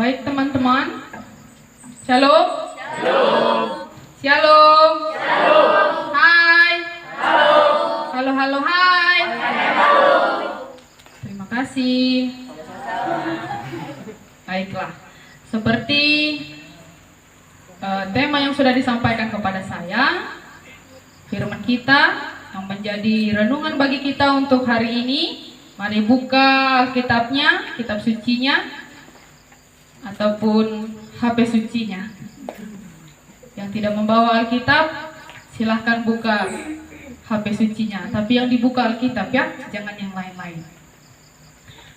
Baik teman-teman, Shalom. Shalom. Shalom. Shalom. Hai. Halo. Halo, halo, hai. Halo. Terima kasih. Baiklah, seperti tema yang sudah disampaikan kepada saya, firman kita yang menjadi renungan bagi kita untuk hari ini. Mari buka Alkitabnya, kitab sucinya, ataupun HP sucinya. Yang tidak membawa Alkitab, silahkan buka HP sucinya. Tapi yang dibuka Alkitab ya, jangan yang lain-lain.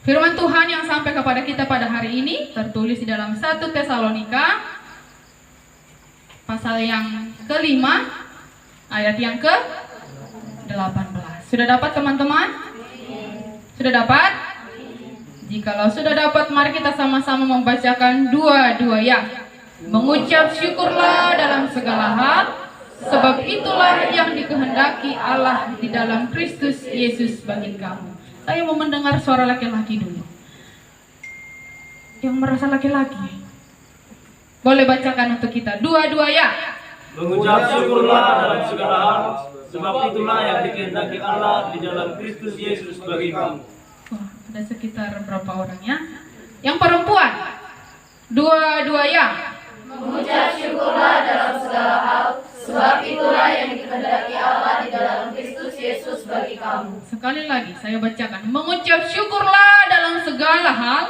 Firman Tuhan yang sampai kepada kita pada hari ini tertulis di dalam 1 Tesalonika pasal yang ke-5 ayat yang ke-18. Sudah dapat teman-teman? Sudah dapat? Jikalau sudah dapat, mari kita sama-sama membacakan dua-dua ya. Mengucap syukurlah dalam segala hal, sebab itulah yang dikehendaki Allah di dalam Kristus Yesus bagi kamu. Saya mau mendengar suara laki-laki dulu. Yang merasa laki-laki, boleh bacakan untuk kita. Dua-dua ya. Mengucap syukurlah dalam segala hal, sebab itulah yang dikehendaki Allah di dalam Kristus Yesus bagi kamu. Wah, ada sekitar berapa orang ya? Yang perempuan, dua-dua ya. Mengucap syukurlah dalam segala hal, sebab itulah yang dikehendaki Allah di dalam Kristus Yesus bagi kamu. Sekali lagi saya bacakan. Mengucap syukurlah dalam segala hal,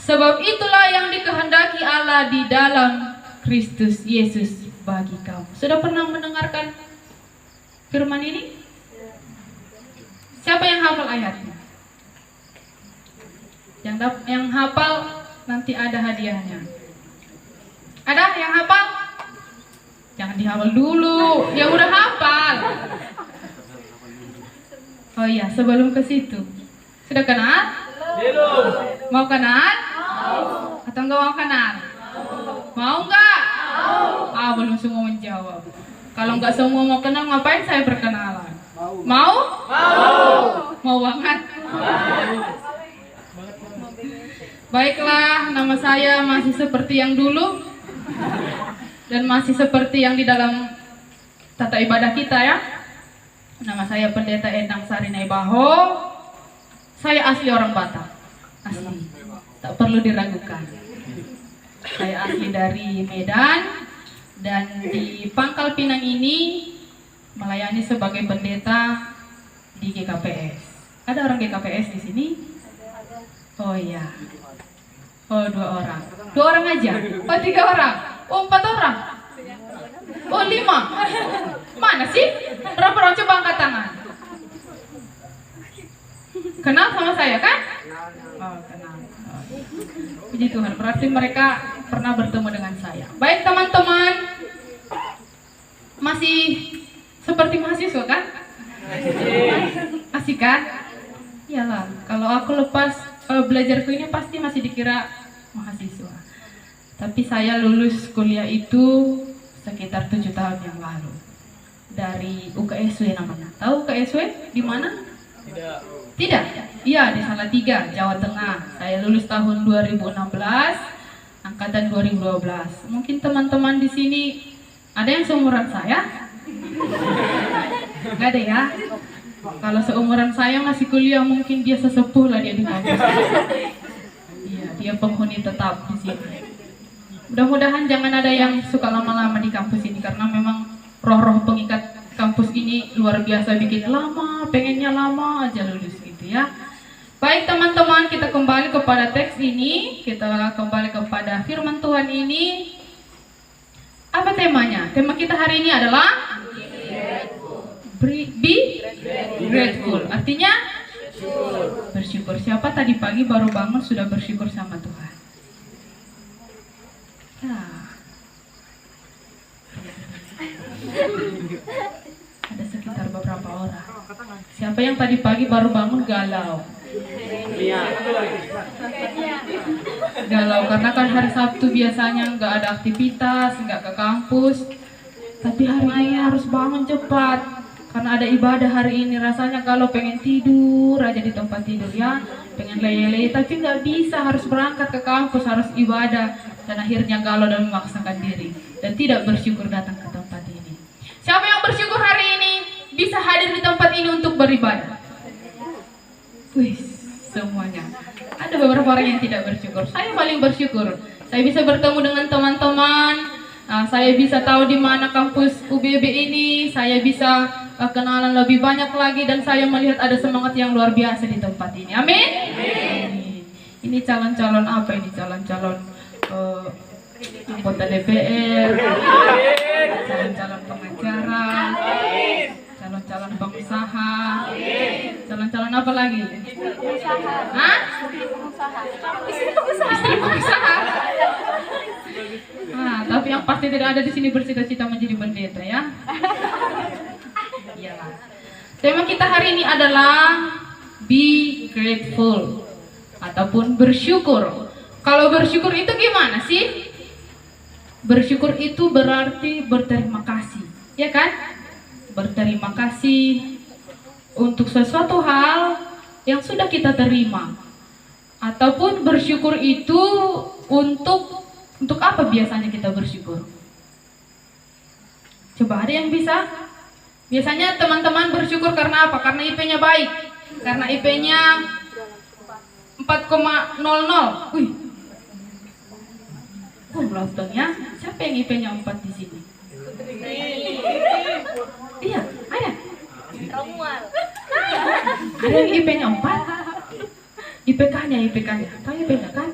sebab itulah yang dikehendaki Allah di dalam Kristus Yesus bagi kamu. Sudah pernah mendengarkan firman ini? Siapa yang hafal ayatnya? Yang hafal nanti ada hadiahnya. Ada yang hafal? Jangan dihafal dulu. Yang udah hafal. Oh iya, sebelum ke situ, sudah kenal? Belum. Mau kenal? Atau enggak mau kenal? Mau enggak? Ah, belum semua menjawab. Kalau enggak semua mau kenal, ngapain saya berkenalan? Mau? Mau banget. Baiklah, nama saya masih seperti yang dulu dan masih seperti yang di dalam tata ibadah kita ya. Nama saya Pendeta Endang Sari Naibaho. Saya asli orang Batak. Asli, tak perlu diragukan. Saya asli dari Medan dan di Pangkal Pinang ini melayani sebagai pendeta di GKPS. Ada orang GKPS di sini? Oh iya. Oh, 2 orang. 2 orang aja? Oh, 3 orang? Oh, 4 orang? Oh, 5? Mana sih? Berapa orang? Coba angkat tangan. Kenal sama saya kan? Oh, kenal. Oh. Puji Tuhan, berarti mereka pernah bertemu dengan saya. Baik teman-teman, masih seperti mahasiswa kan? Asik kan? Iyalah, kalau aku lepas belajarku ini pasti masih dikira mahasiswa. Tapi saya lulus kuliah itu sekitar 7 tahun yang lalu dari UKSW namanya. Tahu UKSW di mana? Tidak? Iya, di Salatiga, Jawa Tengah. Saya lulus tahun 2016, angkatan 2012. Mungkin teman-teman di sini ada yang seumuran saya? Nggak ada ya? Kalau seumuran saya masih kuliah, mungkin dia sesepuh lah dia di kampus. Iya, dia penghuni tetap di sini. Mudah-mudahan jangan ada yang suka lama-lama di kampus ini, karena memang roh-roh pengikat kampus ini luar biasa, bikin lama, pengennya lama aja lulus gitu ya. Baik teman-teman, kita kembali kepada teks ini, kita kembali kepada firman Tuhan ini. Apa temanya? Tema kita hari ini adalah be grateful. Artinya bersyukur. Siapa tadi pagi baru bangun sudah bersyukur sama Tuhan? Nah, ada sekitar beberapa orang. Siapa yang tadi pagi baru bangun galau? Galau karena kan hari Sabtu biasanya nggak ada aktivitas, nggak ke kampus. Tapi hari ini harus bangun cepat Karena ada ibadah hari ini, rasanya kalau pengen tidur aja di tempat tidur ya, pengen leye-leye, tapi nggak bisa, harus berangkat ke kampus, harus ibadah, dan akhirnya galau dan memaksakan diri, dan tidak bersyukur datang ke tempat ini. Siapa yang bersyukur hari ini bisa hadir di tempat ini untuk beribadah? Wih, semuanya. Ada beberapa orang yang tidak bersyukur. Saya paling bersyukur. Saya bisa bertemu dengan teman-teman. Saya bisa tahu di mana kampus UBB ini. Saya bisa kenalan lebih banyak lagi, dan saya melihat ada semangat yang luar biasa di tempat ini. Amin. Amin. Ini calon-calon apa ini? Calon-calon anggota DPR, calon-calon pengacara, calon-calon pengusaha, calon-calon apa lagi? Hah? Istri pengusaha. Tapi yang pasti tidak ada di sini bercita-cita menjadi pendeta ya. Iyalah. Tema kita hari ini adalah be grateful ataupun bersyukur. Kalau bersyukur itu gimana sih? Bersyukur itu berarti berterima kasih, ya kan? Berterima kasih untuk sesuatu hal yang sudah kita terima. Ataupun bersyukur itu untuk apa biasanya kita bersyukur? Coba ada yang bisa? Biasanya teman-teman bersyukur karena apa? Karena IP-nya baik. Karena IP-nya 4,00. Wih. Belum ya. Siapa yang IP-nya 4 di sini? Iya, ada. Ada yang IP-nya 4? IPK-nya. Tahu IPK kan?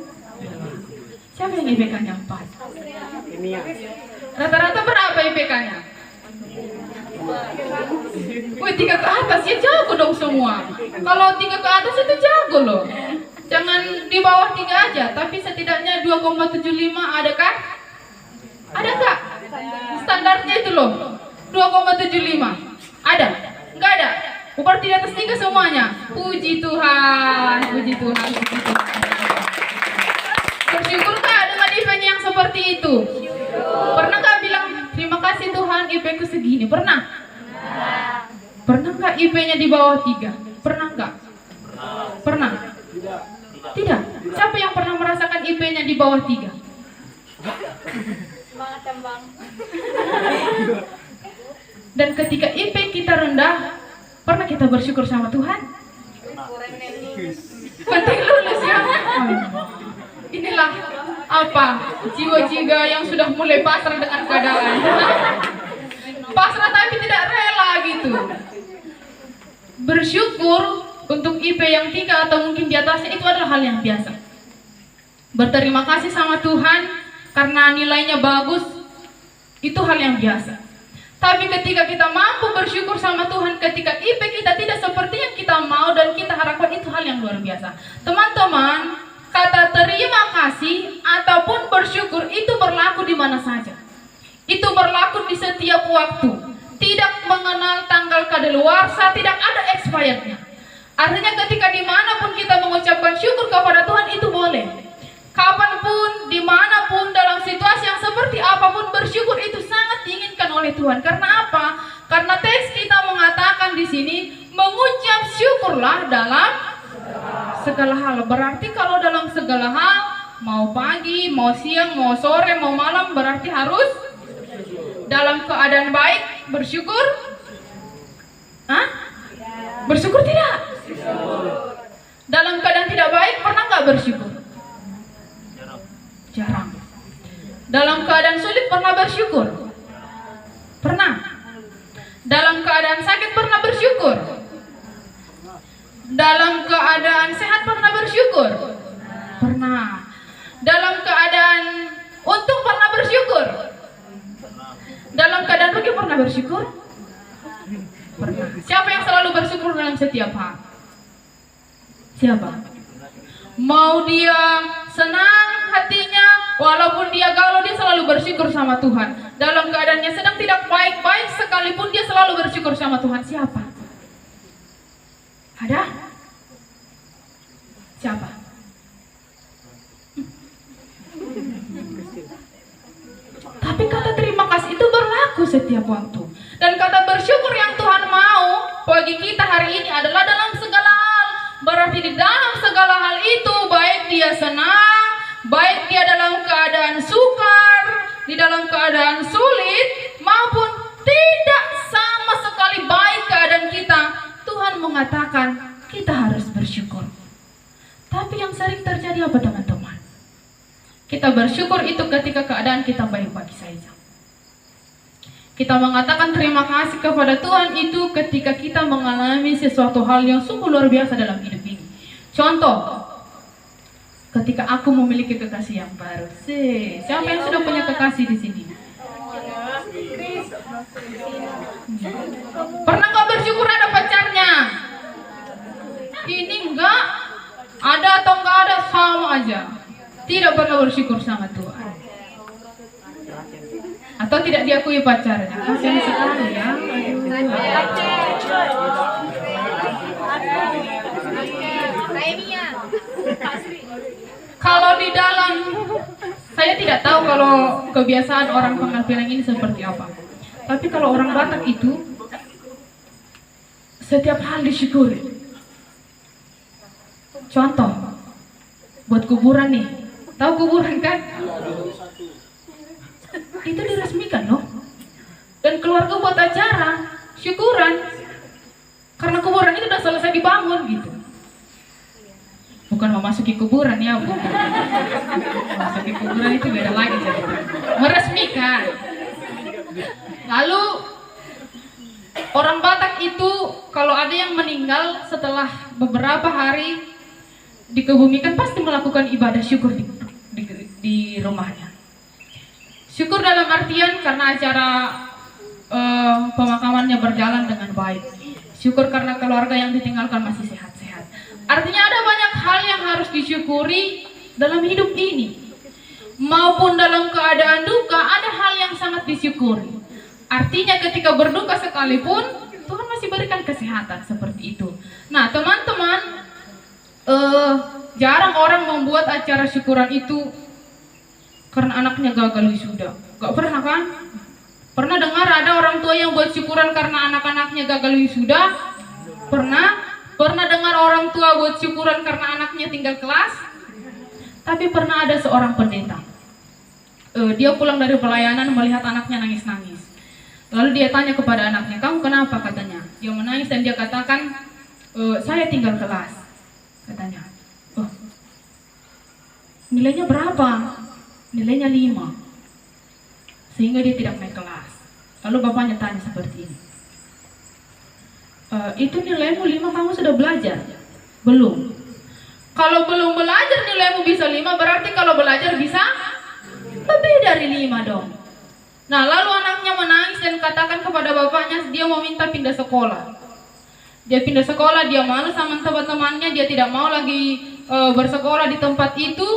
Siapa yang IPK-nya 4? Rata-rata berapa IPK-nya? Wih, 3 ke atas ya jago dong semua. Kalau 3 ke atas itu jago loh. Jangan di bawah 3 aja, tapi setidaknya 2,75 ada kan? Ada nggak? Standarnya itu loh, 2,75. Ada? Nggak ada? Berarti di atas 3 semuanya. Puji Tuhan, puji Tuhan, puji Tuhan. Bersyukur nggak dengan IP-nya yang seperti itu? Pernah nggak bilang terima kasih Tuhan IP-ku segini? Pernah? Pernah nggak IP-nya di bawah 3? Pernah nggak? Pernah? Tidak. Siapa yang pernah merasakan IP-nya di bawah 3? Semangat Bang. Dan ketika IP kita rendah, pernah kita bersyukur sama Tuhan? Penting lulus ya. Inilah apa jiwa-jiwa yang sudah mulai pasrah dengan keadaan. Pasrah tapi tidak rela gitu. Bersyukur untuk IP yang 3 atau mungkin di atasnya itu adalah hal yang biasa. Berterima kasih sama Tuhan karena nilainya bagus, itu hal yang biasa. Tapi ketika kita mampu bersyukur sama Tuhan ketika IP kita tidak seperti yang kita mau dan kita harapkan, itu hal yang luar biasa. Teman-teman, kata terima kasih ataupun bersyukur itu berlaku di mana saja. Itu berlaku di setiap waktu. Tidak mengenal tanggal kadaluarsa, tidak ada expirednya. Artinya ketika dimanapun kita mengucapkan syukur kepada Tuhan itu boleh. Kapanpun, dimanapun, dalam situasi yang seperti apapun, bersyukur itu sangat diinginkan oleh Tuhan. Karena apa? Karena teks kita mengatakan di sini, mengucap syukurlah dalam segala hal. Berarti kalau dalam segala hal, mau pagi, mau siang, mau sore, mau malam, berarti harus dalam keadaan baik bersyukur. Hah? Bersyukur tidak? Dalam keadaan tidak baik pernah nggak bersyukur? Jarang. Dalam keadaan sulit pernah bersyukur? Pernah. Dalam keadaan sakit pernah bersyukur? Dalam keadaan sehat pernah bersyukur? Pernah. Dalam keadaan untung pernah bersyukur? Dalam keadaan rugi pernah bersyukur? Pernah. Siapa yang selalu bersyukur dalam setiap hal? Siapa? Mau dia senang hatinya, walaupun dia galau, dia selalu bersyukur sama Tuhan. Dalam keadaannya sedang tidak baik-baik sekalipun, dia selalu bersyukur sama Tuhan. Siapa? Ada? Siapa? Tapi kata terima kasih itu berlaku setiap waktu. Dan kata bersyukur yang Tuhan mau bagi kita hari ini adalah dalam segala hal. Berarti di dalam segala hal itu, baik dia senang, baik dia dalam keadaan sukar, di dalam keadaan sulit, maupun tidak sama sekali baik keadaan kita, Tuhan mengatakan kita harus bersyukur. Tapi yang sering terjadi apa teman-teman? Kita bersyukur itu ketika keadaan kita baik-baik saja. Kita mengatakan terima kasih kepada Tuhan itu ketika kita mengalami sesuatu hal yang sungguh luar biasa dalam hidup ini. Contoh, ketika aku memiliki kekasih yang baru. Siapa yang sudah punya kekasih di sini? Pernah kau bersyukur ada pacarnya? Ini enggak, ada atau enggak ada sama aja. Tidak pernah bersyukur sama Tuhan. Atau tidak diakui pacarnya. Kasihan sekali ya. Kalau di dalam, saya tidak tahu kalau kebiasaan orang Pangkal Pinang ini seperti apa. Tapi kalau orang Batak itu setiap hal disyukuri. Contoh, buat kuburan nih. Tahu kuburan kan? Itu diresmikan loh. Dan keluarga buat acara syukuran karena kuburan itu udah selesai dibangun gitu. Bukan memasuki kuburan ya, bukan. Memasuki kuburan itu beda lagi ceritanya. Meresmikan. Lalu orang Batak itu kalau ada yang meninggal setelah beberapa hari dikebumikan pasti melakukan ibadah syukur di rumahnya. Syukur dalam artian karena acara pemakamannya berjalan dengan baik. Syukur karena keluarga yang ditinggalkan masih sehat-sehat. Artinya ada banyak hal yang harus disyukuri dalam hidup ini. Maupun dalam keadaan duka ada hal yang sangat disyukuri. Artinya ketika berduka sekalipun Tuhan masih berikan kesehatan seperti itu. Nah teman-teman, jarang orang membuat acara syukuran itu karena anaknya gagal wisuda. Gak pernah kan? Pernah dengar ada orang tua yang buat syukuran karena anak-anaknya gagal wisuda? Pernah? Pernah dengar orang tua buat syukuran karena anaknya tinggal kelas? Tapi pernah ada seorang pendeta. Dia pulang dari pelayanan melihat anaknya nangis-nangis. Lalu dia tanya kepada anaknya, kamu kenapa? Katanya. Dia menangis dan dia katakan, saya tinggal kelas. Katanya, oh, nilainya berapa? Nilainya 5. Sehingga dia tidak naik kelas. Lalu bapaknya tanya seperti ini, itu nilaimu 5, kamu sudah belajar? Belum. Kalau belum belajar nilaimu bisa 5, berarti kalau belajar bisa lebih dari 5 dong. Nah lalu anaknya menangis dan katakan kepada bapaknya dia mau minta pindah sekolah. Dia pindah sekolah, dia malu sama teman-temannya, dia tidak mau lagi bersekolah di tempat itu,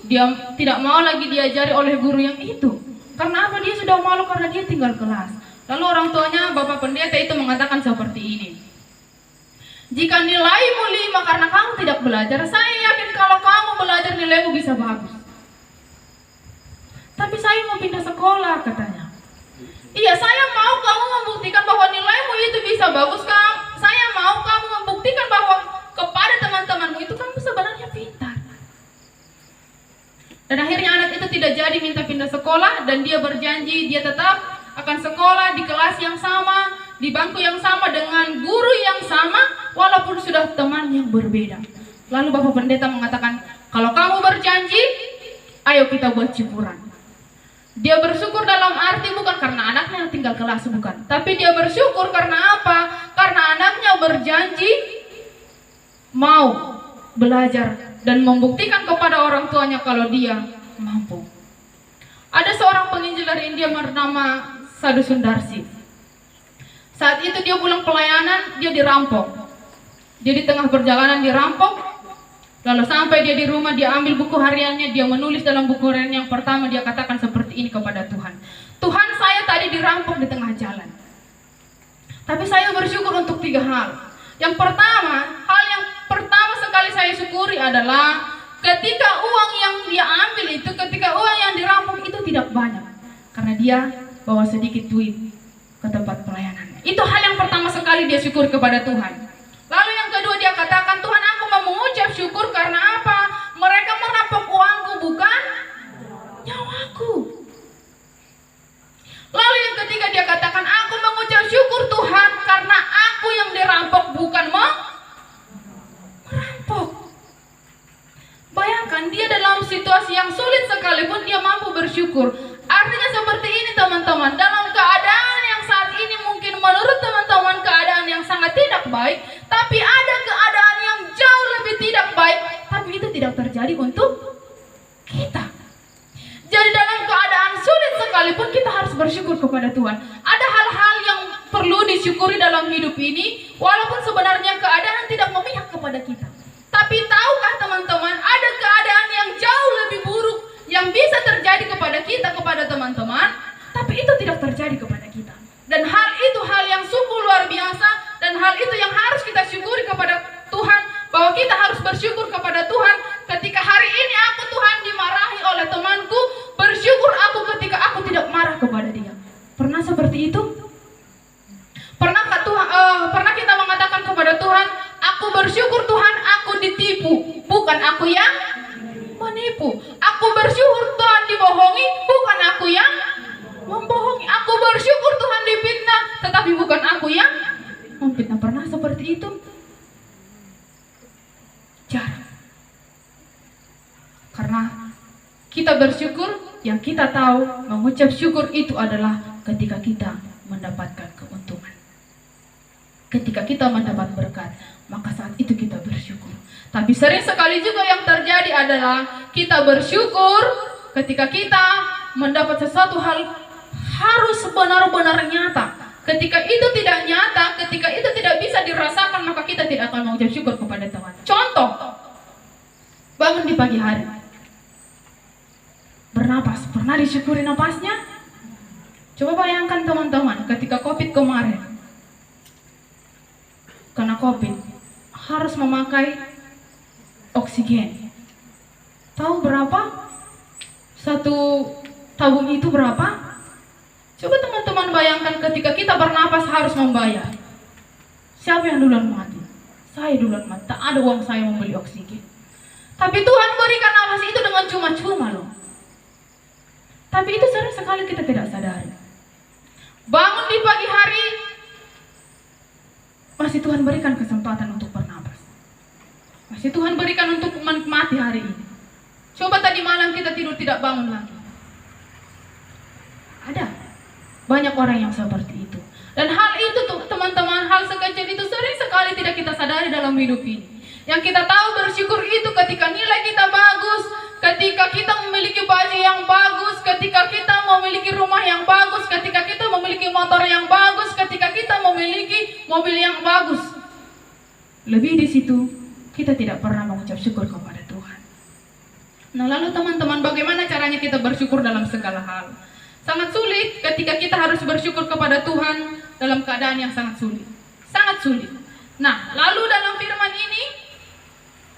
dia tidak mau lagi diajari oleh guru yang itu. Karena apa? Dia sudah malu karena dia tinggal kelas. Lalu orang tuanya, bapak pendeta itu mengatakan seperti ini, jika nilaimu 5 karena kamu tidak belajar, saya yakin kalau kamu belajar nilaimu bisa bagus. Tapi saya mau pindah sekolah, katanya. Iya, saya mau kamu membuktikan bahwa nilaimu itu bisa bagus. Saya mau kamu membuktikan bahwa kepada teman-temanmu itu kamu sebenarnya pintar. Dan akhirnya anak itu tidak jadi minta pindah sekolah, dan dia berjanji dia tetap akan sekolah di kelas yang sama, di bangku yang sama, dengan guru yang sama, walaupun sudah teman yang berbeda. Lalu bapak pendeta mengatakan, kalau kamu berjanji, ayo kita buat syukuran. Dia bersyukur dalam arti bukan karena anaknya tinggal kelas, bukan. Tapi dia bersyukur karena apa? Karena anaknya berjanji mau belajar dan membuktikan kepada orang tuanya kalau dia mampu. Ada seorang penginjil dari India bernama Sadhu Sundarsi. Saat itu dia pulang pelayanan, dia dirampok. Dia di tengah perjalanan dirampok. Lalu sampai dia di rumah, dia ambil buku hariannya, dia menulis dalam buku harian yang pertama, dia katakan seperti ini kepada Tuhan. Tuhan, saya tadi dirampok di tengah jalan. Tapi saya bersyukur untuk 3 hal. Yang pertama, hal yang pertama sekali saya syukuri adalah ketika uang yang dia ambil itu, ketika uang yang dirampok itu tidak banyak. Karena dia bawa sedikit duit ke tempat pelayanannya. Itu hal yang pertama sekali dia syukur kepada Tuhan. Lalu yang kedua dia katakan, Tuhan aku mau mengucap syukur karena apa? Mereka merampok uangku bukan nyawaku. Lalu yang ketiga dia katakan, aku mengucap syukur Tuhan karena aku yang dirampok bukan merampok. Bayangkan dia dalam situasi yang sulit sekalipun dia mampu bersyukur. Artinya seperti ini teman-teman, dalam keadaan yang saat ini mungkin menurut teman-teman keadaan yang sangat tidak baik, tapi ada keadaan yang jauh lebih tidak baik, tapi itu tidak terjadi untuk kita. Jadi dalam keadaan sulit sekalipun kita harus bersyukur kepada Tuhan. Ada hal-hal yang perlu disyukuri dalam hidup ini, walaupun sebenarnya keadaan tidak memihak kepada kita. Tapi tahukah teman-teman, ada keadaan yang jauh lebih buruk yang bisa terjadi kepada kita, kepada teman-teman, tapi itu tidak terjadi kepada kita. Dan hal itu hal yang sungguh luar biasa, dan hal itu yang harus kita syukuri kepada Tuhan, bahwa kita harus bersyukur kepada Tuhan. Ketika hari ini aku Tuhan dimarahi oleh temanku, bersyukur aku ketika aku tidak marah kepada dia. Pernah seperti itu? Pernahkah pernah kita mengatakan kepada Tuhan, aku bersyukur Tuhan aku ditipu, bukan aku yang menipu. Aku bersyukur Tuhan dibohongi, bukan aku yang membohongi. Aku bersyukur Tuhan difitnah, tetapi bukan aku yang memfitnah. Pernah seperti itu? Jarang. Karena kita bersyukur, yang kita tahu mengucap syukur itu adalah ketika kita mendapatkan keuntungan. Ketika kita mendapat berkat, maka saat itu kita bersyukur. Tapi sering sekali juga yang terjadi adalah kita bersyukur ketika kita mendapat sesuatu hal harus benar-benar nyata. Ketika itu tidak nyata, ketika itu tidak bisa dirasakan, maka kita tidak akan mengucap syukur kepada Tuhan. Contoh, bangun di pagi hari, bernapas, pernah disyukuri napasnya? Coba bayangkan teman-teman, ketika COVID kemarin, karena COVID harus memakai oksigen. Tahu berapa? Satu tabung itu berapa? Coba teman-teman bayangkan ketika kita bernapas harus membayar. Siapa yang duluan mati? Saya duluan mati. Tak ada uang saya membeli oksigen. Tapi Tuhan berikan nafas itu dengan cuma-cuma loh. Tapi itu sering sekali kita tidak sadari. Bangun di pagi hari, masih Tuhan berikan kesempatan untuk bernapas. Masih Tuhan berikan untuk menikmati hari ini. Coba tadi malam kita tidur tidak bangun lagi. Ada banyak orang yang seperti itu. Dan hal itu tuh teman-teman, hal sekecil itu sering sekali tidak kita sadari dalam hidup ini. Yang kita tahu bersyukur itu ketika nilai kita bagus, ketika kita memiliki baju yang bagus, ketika kita memiliki rumah yang bagus, ketika kita memiliki motor yang bagus, ketika kita memiliki mobil yang bagus. Lebih di situ, kita tidak pernah mengucap syukur kepada Tuhan. Nah lalu teman-teman, bagaimana caranya kita bersyukur dalam segala hal? Sangat sulit ketika kita harus bersyukur kepada Tuhan dalam keadaan yang sangat sulit. Sangat sulit. Nah, lalu dalam firman ini,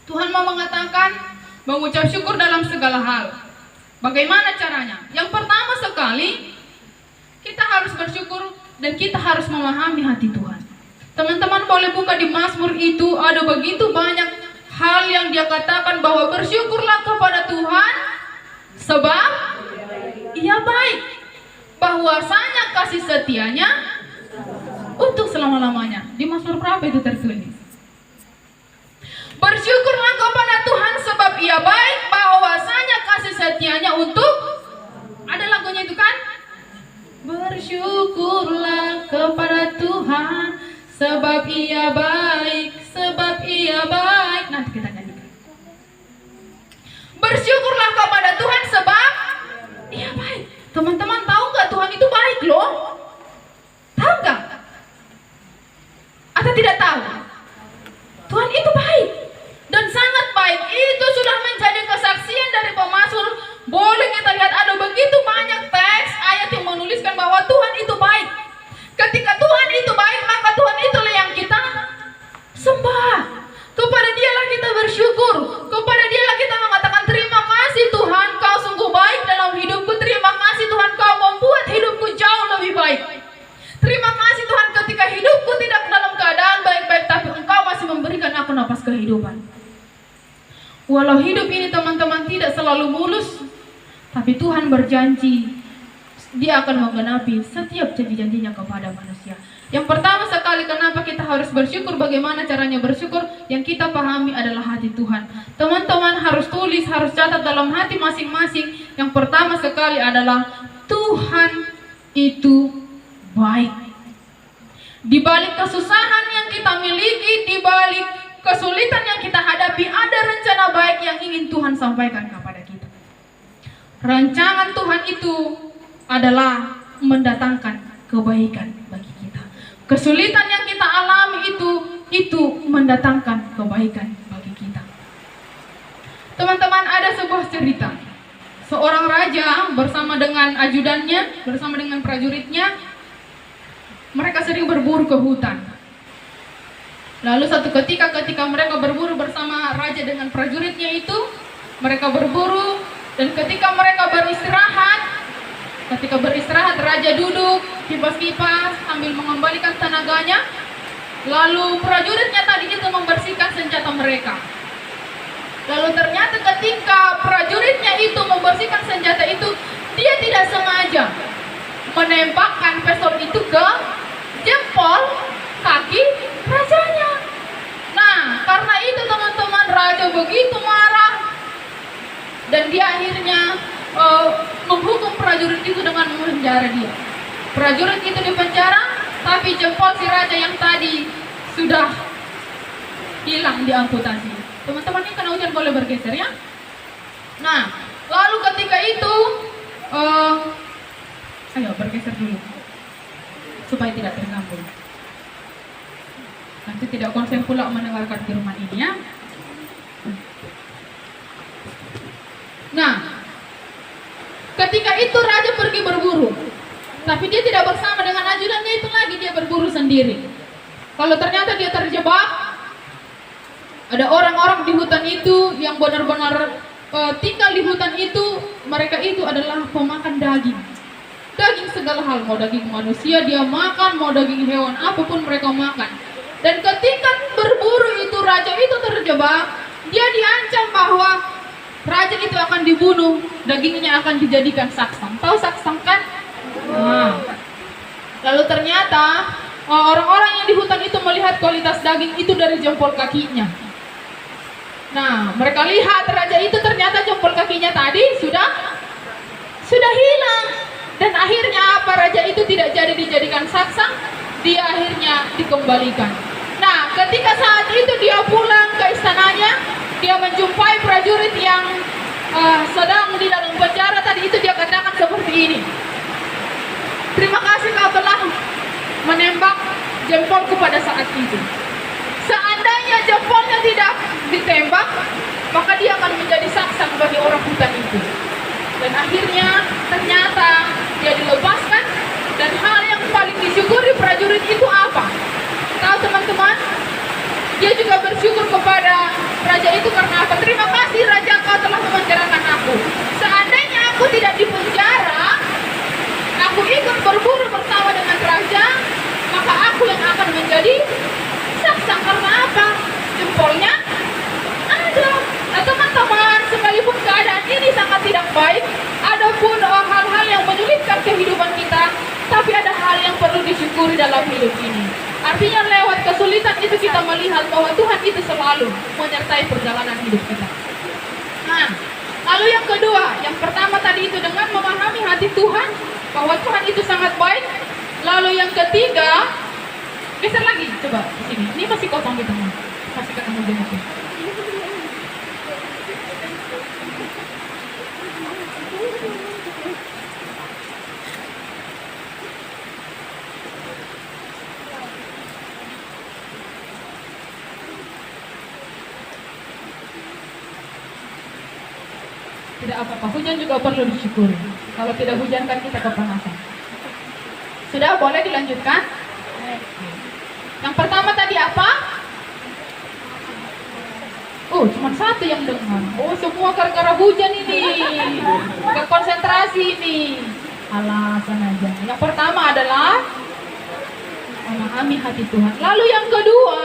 Tuhan mau mengatakan mengucap syukur dalam segala hal. Bagaimana caranya? Yang pertama sekali, kita harus bersyukur dan kita harus memahami hati Tuhan. Teman-teman boleh buka di Mazmur itu, ada begitu banyak hal yang dia katakan bahwa bersyukurlah kepada Tuhan sebab Ia baik. Bahwasanya kasih setianya untuk selama-lamanya. Di Mazmur berapa itu tertulis? Bersyukurlah kepada Tuhan sebab Ia baik, bahwasanya kasih setianya untuk, ada lagunya itu kan? Bersyukurlah kepada Tuhan sebab Ia baik, sebab Ia baik. Nanti kita nyanyikan. Bersyukurlah kepada Tuhan sebab Ia baik. Teman-teman tahu nggak Tuhan itu baik loh? Tahu nggak? Atau tidak tahu? Tuhan itu baik dan sangat baik. Itu sudah menjadi kesaksian dari pemazmur. Boleh kita lihat ada begitu banyak teks ayat yang menuliskan bahwa Tuhan itu baik. Ketika Tuhan itu baik, maka Tuhan itulah yang kita sembah. Kepada Dialah kita bersyukur. Kepada Dialah kita mengatakan terima kasih Tuhan, Kau sungguh baik dalam hidupku. Terima kasih Tuhan, Kau membuat hidupku jauh lebih baik. Terima kasih Tuhan ketika hidupku tidak dalam keadaan kehidupan. Walau hidup ini teman-teman tidak selalu mulus, tapi Tuhan berjanji Dia akan menggenapi setiap janji-janjinya kepada manusia. Yang pertama sekali, kenapa kita harus bersyukur, bagaimana caranya bersyukur, yang kita pahami adalah hati Tuhan. Teman-teman harus tulis, harus catat dalam hati masing-masing. Yang pertama sekali adalah Tuhan itu baik. Di balik kesusahan yang kita miliki, di balik kesulitan yang kita hadapi, ada rencana baik yang ingin Tuhan sampaikan kepada kita. Rancangan Tuhan itu adalah mendatangkan kebaikan bagi kita. Kesulitan yang kita alami itu mendatangkan kebaikan bagi kita. Teman-teman, ada sebuah cerita. Seorang raja bersama dengan ajudannya, bersama dengan prajuritnya, mereka sering berburu ke hutan. Lalu satu ketika mereka berburu bersama raja dengan prajuritnya itu, mereka berburu, dan ketika mereka beristirahat, raja duduk kipas-kipas sambil mengembalikan tenaganya. Lalu prajuritnya tadi itu membersihkan senjata mereka. Lalu ternyata ketika prajuritnya itu membersihkan senjata itu, dia tidak sengaja menembakkan pistol itu ke jempol kaki rajanya. Nah, karena itu teman-teman, raja begitu marah dan dia akhirnya menghukum prajurit itu dengan memenjara dia. Prajurit itu dipenjara, tapi jempol si raja yang tadi sudah hilang diamputasi. Teman-teman, ini kena hujan boleh bergeser ya. Nah, lalu ketika itu ayo bergeser dulu supaya tidak terganggu. Nanti tidak konsen pula mendengarkan firman ini ya. Nah, ketika itu raja pergi berburu, tapi dia tidak bersama dengan ajudannya itu lagi, dia berburu sendiri. Kalau ternyata dia terjebak, ada orang-orang di hutan itu yang benar-benar tinggal di hutan itu, mereka itu adalah pemakan daging. Daging segala hal, mau daging manusia dia makan, mau daging hewan apapun mereka makan. Dan ketika berburu itu raja itu terjebak, dia diancam bahwa raja itu akan dibunuh, dagingnya akan dijadikan saksang. Tahu saksang kan? Nah. Lalu ternyata orang-orang yang di hutan itu melihat kualitas daging itu dari jempol kakinya. Nah, mereka lihat raja itu ternyata jempol kakinya tadi sudah hilang. Dan akhirnya apa? Raja itu tidak jadi dijadikan saksang, dia akhirnya dikembalikan. Nah, ketika saat itu dia pulang ke istananya, dia menjumpai prajurit yang sedang di dalam penjara tadi itu, dia katakan seperti ini. Terima kasih kau telah menembak jempolku pada saat itu. Seandainya jempolnya tidak ditembak, maka dia akan menjadi saksang bagi orang hutan itu. Dan akhirnya ternyata dia dilepaskan. Dan hal yang paling disyukuri prajurit itu apa? Tahu teman-teman? Dia juga bersyukur kepada raja itu karena apa? Terima kasih raja, kau telah memenjarakan aku. Seandainya aku tidak dipenjara, aku ikut berburu bersama dengan raja, maka aku yang akan menjadi saksang. Karena apa? Jempolnya ada. Nah teman-teman, sekalipun keadaan ini sangat tidak baik, adapun hal-hal yang menyulitkan kehidupan kita, tapi ada hal yang perlu disyukuri dalam hidup ini. Artinya lewat kesulitan itu kita melihat bahwa Tuhan itu selalu menyertai perjalanan hidup kita. Nah, lalu yang kedua, yang pertama tadi itu dengan memahami hati Tuhan, bahwa Tuhan itu sangat baik. Lalu yang ketiga, geser lagi, coba di sini. Ini masih kosong di tengah, masih ketemu jemaat. Tidak apa-apa, hujan juga perlu disyukuri. Kalau tidak hujan kan kita kepanasan. Sudah, boleh dilanjutkan? Yang pertama tadi apa? Oh, cuma satu yang dengar. Oh, semua gara-gara hujan ini. Gak konsentrasi ini. Alasan aja. Yang pertama adalah memahami hati Tuhan. Lalu yang kedua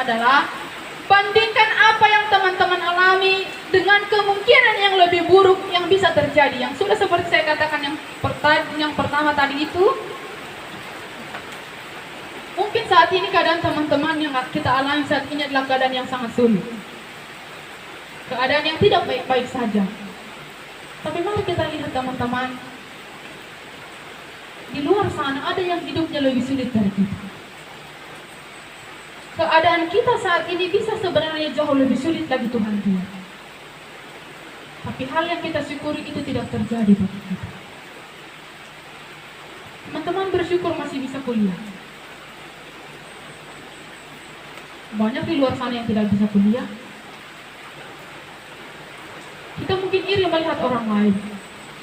adalah bandingkan apa yang teman-teman alami dengan kemungkinan yang lebih buruk yang bisa terjadi. Yang sudah seperti saya katakan yang pertama tadi itu, mungkin saat ini keadaan teman-teman yang kita alami saat ini adalah keadaan yang sangat sulit. Keadaan yang tidak baik-baik saja. Tapi mari kita lihat teman-teman, di luar sana ada yang hidupnya lebih sulit dari kita. Keadaan kita saat ini bisa sebenarnya jauh lebih sulit lagi Tuhan Tuhan. Tapi hal yang kita syukuri itu tidak terjadi bagi kita. Teman-teman bersyukur masih bisa kuliah. Banyak di luar sana yang tidak bisa kuliah. Kita mungkin iri melihat orang lain.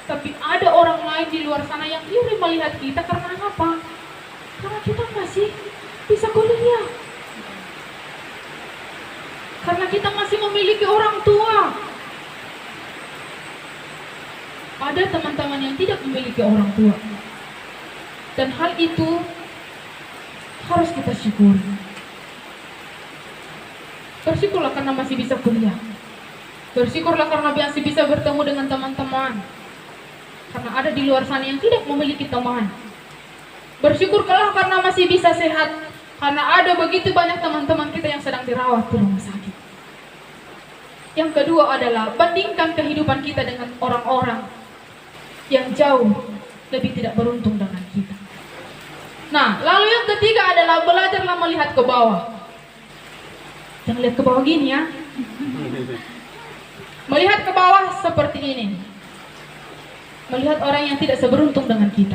Tapi ada orang lain di luar sana yang iri melihat kita karena apa? Karena kita masih bisa kuliah. Karena kita masih memiliki orang tua. Ada teman-teman yang tidak memiliki orang tua. Dan hal itu harus kita syukuri. Bersyukurlah karena masih bisa kuliah. Bersyukurlah karena masih bisa bertemu dengan teman-teman. Karena ada di luar sana yang tidak memiliki teman. Bersyukurlah karena masih bisa sehat. Karena ada begitu banyak teman-teman kita yang sedang dirawat di rumah sakit. Yang kedua adalah bandingkan kehidupan kita dengan orang-orang yang jauh lebih tidak beruntung dengan kita. Nah, lalu yang ketiga adalah belajarlah melihat ke bawah. Jangan lihat ke bawah gini ya. Melihat ke bawah seperti ini. Melihat orang yang tidak seberuntung dengan kita.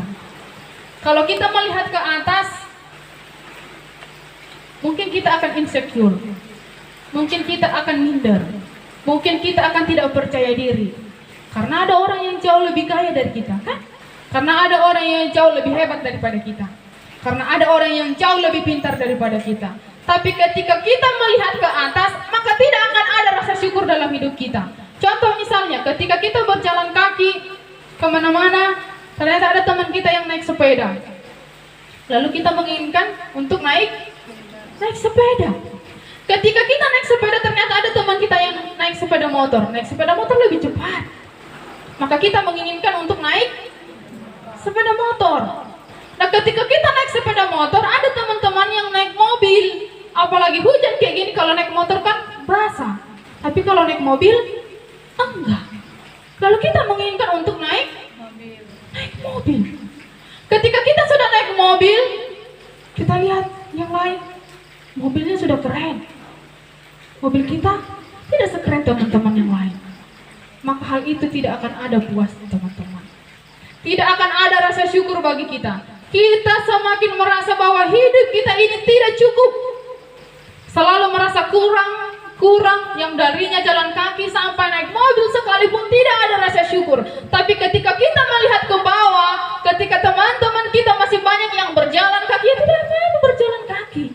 Kalau kita melihat ke atas, mungkin kita akan insecure. Mungkin kita akan minder. Mungkin kita akan tidak percaya diri. Karena ada orang yang jauh lebih kaya dari kita, kan? Karena ada orang yang jauh lebih hebat daripada kita. Karena ada orang yang jauh lebih pintar daripada kita. Tapi ketika kita melihat ke atas, maka tidak akan ada rasa syukur dalam hidup kita. Contoh misalnya, ketika kita berjalan kaki kemana-mana, ternyata ada teman kita yang naik sepeda. Lalu kita menginginkan untuk naik sepeda. Ketika kita naik sepeda, ternyata ada teman kita yang naik sepeda motor. Naik sepeda motor lebih cepat. Maka kita menginginkan untuk naik sepeda motor. Nah, ketika kita naik sepeda motor, ada teman-teman yang naik mobil. Apalagi hujan kayak gini, kalau naik motor kan basah. Tapi kalau naik mobil, enggak. Lalu kita menginginkan untuk naik mobil. Ketika kita sudah naik mobil, kita lihat yang lain, mobilnya sudah keren. Mobil kita tidak sekeren teman-teman yang lain. Maka hal itu tidak akan ada puas teman-teman. Tidak akan ada rasa syukur bagi kita. Kita semakin merasa bahwa hidup kita ini tidak cukup. Selalu merasa kurang, yang darinya jalan kaki sampai naik mobil sekalipun tidak ada rasa syukur. Tapi ketika kita melihat ke bawah, ketika teman-teman kita masih banyak yang berjalan kaki, ya tidak apa-apa berjalan kaki.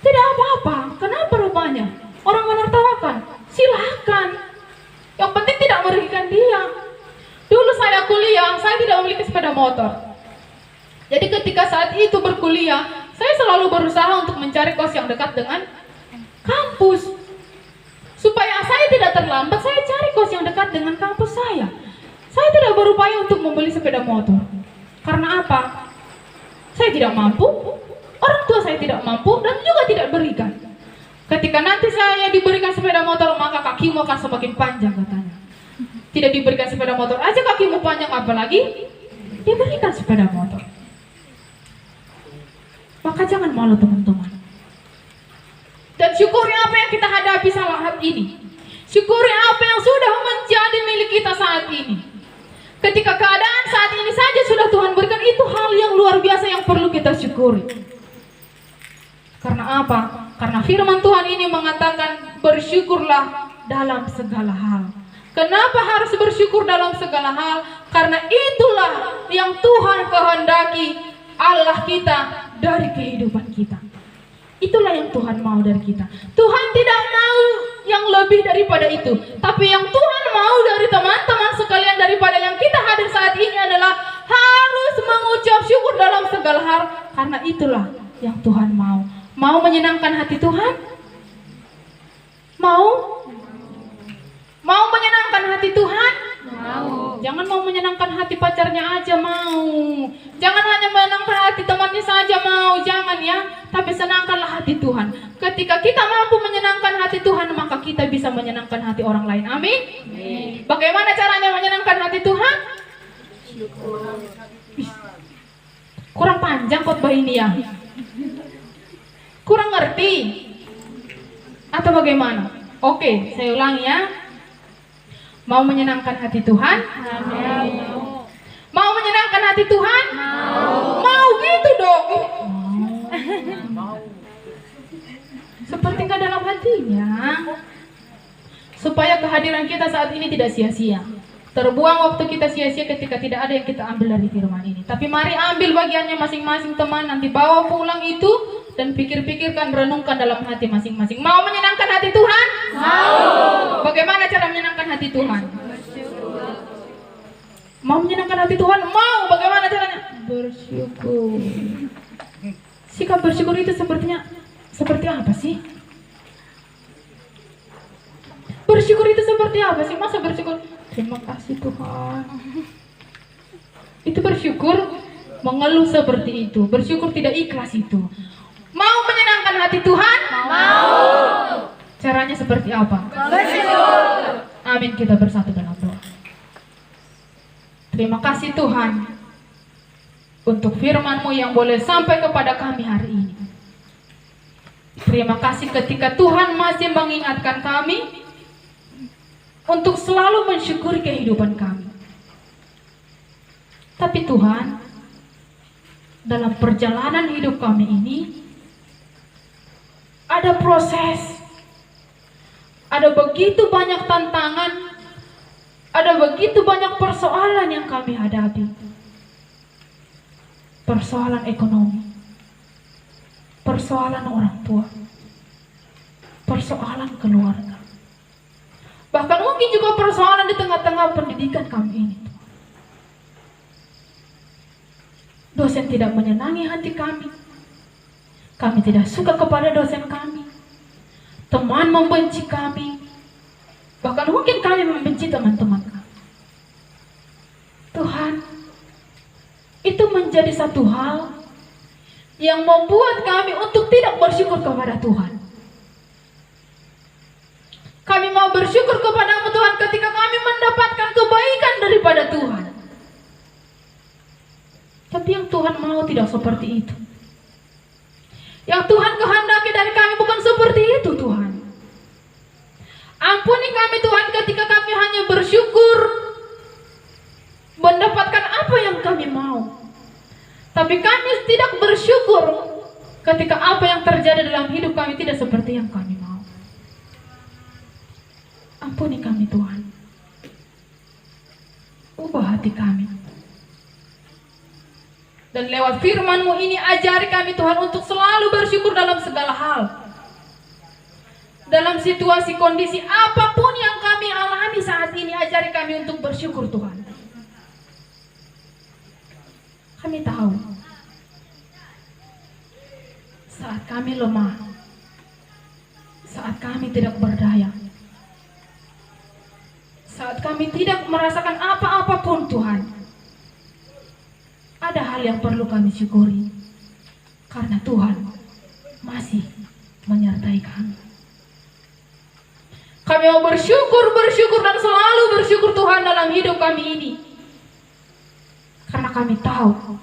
Tidak apa-apa. Kenapa rupanya? Orang menertawakan. Silakan. Yang penting tidak merugikan dia. Dulu saya kuliah, saya tidak memiliki sepeda motor. Jadi ketika saat itu berkuliah, saya selalu berusaha untuk mencari kos yang dekat dengan kampus. Supaya saya tidak terlambat, saya cari kos yang dekat dengan kampus saya. Saya tidak berupaya untuk membeli sepeda motor. Karena apa? Saya tidak mampu, orang tua saya tidak mampu, dan juga tidak berikan. Ketika nanti saya diberikan sepeda motor, maka kakimu akan semakin panjang katanya. Tidak diberikan sepeda motor aja kakimu panjang, apalagi diberikan sepeda motor. Maka jangan malu teman-teman. Dan syukuri apa yang kita hadapi saat ini. Syukuri apa yang sudah menjadi milik kita saat ini. Ketika keadaan saat ini saja sudah Tuhan berikan, itu hal yang luar biasa yang perlu kita syukuri. Karena apa? Karena firman Tuhan ini mengatakan bersyukurlah dalam segala hal. Kenapa harus bersyukur dalam segala hal? Karena itulah yang Tuhan kehendaki Allah kita dari kehidupan kita. Itulah yang Tuhan mau dari kita. Tuhan tidak mau yang lebih daripada itu. Tapi yang Tuhan mau dari teman-teman sekalian, daripada yang kita hadir saat ini adalah harus mengucap syukur dalam segala hal. Karena itulah yang Tuhan mau. Mau menyenangkan hati Tuhan? Mau? Mau menyenangkan hati Tuhan? Mau. Jangan mau menyenangkan hati pacarnya aja mau. Jangan hanya menyenangkan hati temannya saja mau. Jangan ya. Tapi senangkanlah hati Tuhan. Ketika kita mampu menyenangkan hati Tuhan, maka kita bisa menyenangkan hati orang lain. Amin? Bagaimana caranya menyenangkan hati Tuhan? Kurang panjang khotbah ini ya. Kurang ngerti? Atau bagaimana? Oke, saya ulangi ya. Mau menyenangkan hati Tuhan? Mau menyenangkan hati Tuhan? Mau gitu dong. Seperti nggak dalam hatinya. Supaya kehadiran kita saat ini tidak sia-sia. Terbuang waktu kita sia-sia ketika tidak ada yang kita ambil dari firman ini. Tapi mari ambil bagiannya masing-masing teman. Nanti bawa pulang itu dan pikir-pikirkan, renungkan dalam hati masing-masing. Mau menyenangkan hati Tuhan? Mau. Bagaimana cara menyenangkan hati Tuhan? Bersyukur. Mau menyenangkan hati Tuhan? Mau. Bagaimana caranya? Bersyukur. Sikap bersyukur itu seperti apa sih? Bersyukur itu seperti apa sih? Masa bersyukur? Terima kasih Tuhan. Itu bersyukur, mengeluh seperti itu. Bersyukur tidak ikhlas itu. Mau menyenangkan hati Tuhan? Mau. Caranya seperti apa? Bersyukur. Amin, kita bersatu dalam doa. Terima kasih Tuhan untuk firman-Mu yang boleh sampai kepada kami hari ini. Terima kasih ketika Tuhan masih mengingatkan kami untuk selalu mensyukuri kehidupan kami. Tapi Tuhan, dalam perjalanan hidup kami ini ada proses, ada begitu banyak tantangan, ada begitu banyak persoalan yang kami hadapi. Persoalan ekonomi, persoalan orang tua, persoalan keluarga, bahkan mungkin juga persoalan di tengah-tengah pendidikan kami ini. Dosen tidak menyenangi hati kami. Kami tidak suka kepada dosen kami. Teman membenci kami. Bahkan mungkin kami membenci teman-teman kami. Tuhan, itu menjadi satu hal yang membuat kami untuk tidak bersyukur kepada Tuhan. Kami mau bersyukur kepada-Mu Tuhan ketika kami mendapatkan kebaikan daripada Tuhan. Tapi yang Tuhan mau tidak seperti itu. Yang Tuhan kehendaki dari kami bukan seperti itu Tuhan. Ampuni kami Tuhan ketika kami hanya bersyukur mendapatkan apa yang kami mau. Tapi kami tidak bersyukur ketika apa yang terjadi dalam hidup kami tidak seperti yang kami mau. Ampuni kami Tuhan. Ubah hati kami. Dan lewat firman-Mu ini ajari kami Tuhan untuk selalu bersyukur dalam segala hal. Dalam situasi kondisi apapun yang kami alami saat ini, ajari kami untuk bersyukur Tuhan. Kami tahu saat kami lemah, saat kami tidak berdaya, saat kami tidak merasakan apa-apapun Tuhan, ada hal yang perlu kami syukuri karena Tuhan masih menyertai kami. Kami mau bersyukur dan selalu bersyukur Tuhan dalam hidup kami ini. Karena kami tahu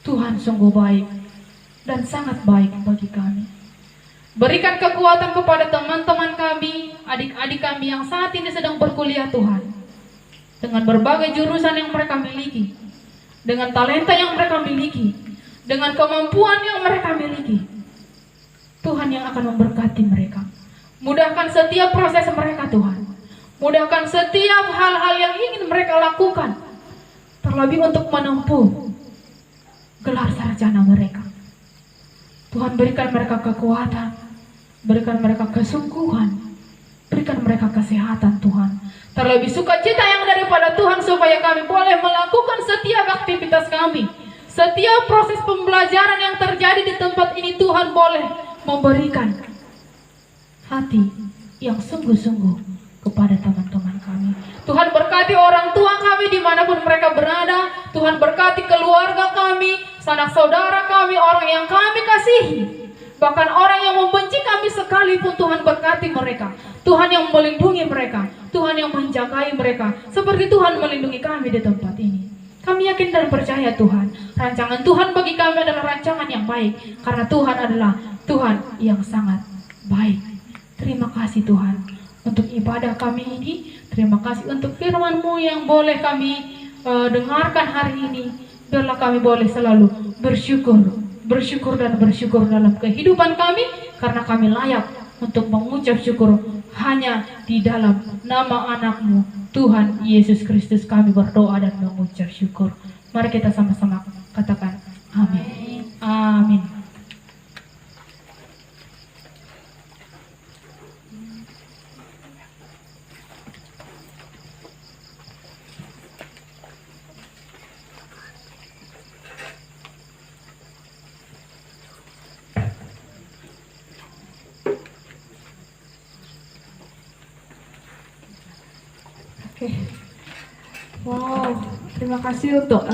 Tuhan sungguh baik dan sangat baik bagi kami. Berikan kekuatan kepada teman-teman kami, adik-adik kami yang saat ini sedang berkuliah Tuhan. Dengan berbagai jurusan yang mereka miliki, dengan talenta yang mereka miliki, dengan kemampuan yang mereka miliki. Tuhan yang akan memberkati mereka. Mudahkan setiap proses mereka Tuhan. Mudahkan setiap hal-hal yang ingin mereka lakukan. Terlebih untuk menempuh gelar sarjana mereka. Tuhan berikan mereka kekuatan, berikan mereka kesungguhan, berikan mereka kesehatan Tuhan. Terlebih sukacita yang daripada Tuhan supaya kami boleh melakukan setiap aktivitas kami Setiap proses pembelajaran yang terjadi di tempat ini, Tuhan boleh memberikan hati yang sungguh-sungguh kepada teman-teman kami. Tuhan berkati orang tua kami dimanapun mereka berada. Tuhan berkati keluarga kami, sanak saudara kami, orang yang kami kasihi. Bahkan orang yang membenci kami sekalipun, Tuhan berkati mereka. Tuhan yang melindungi mereka, Tuhan yang menjagai mereka, seperti Tuhan melindungi kami di tempat ini. Kami yakin dan percaya Tuhan, rancangan Tuhan bagi kami adalah rancangan yang baik, karena Tuhan adalah Tuhan yang sangat baik. Terima kasih Tuhan untuk ibadah kami ini. Terima kasih untuk firman-Mu yang boleh kami dengarkan hari ini. Biarlah kami boleh selalu bersyukur dalam kehidupan kami, karena kami layak untuk mengucap syukur hanya di dalam nama anak-Mu Tuhan Yesus Kristus. Kami berdoa dan mengucap syukur. Mari kita sama-sama katakan amin. Amin. Oke. Wow, terima kasih untuk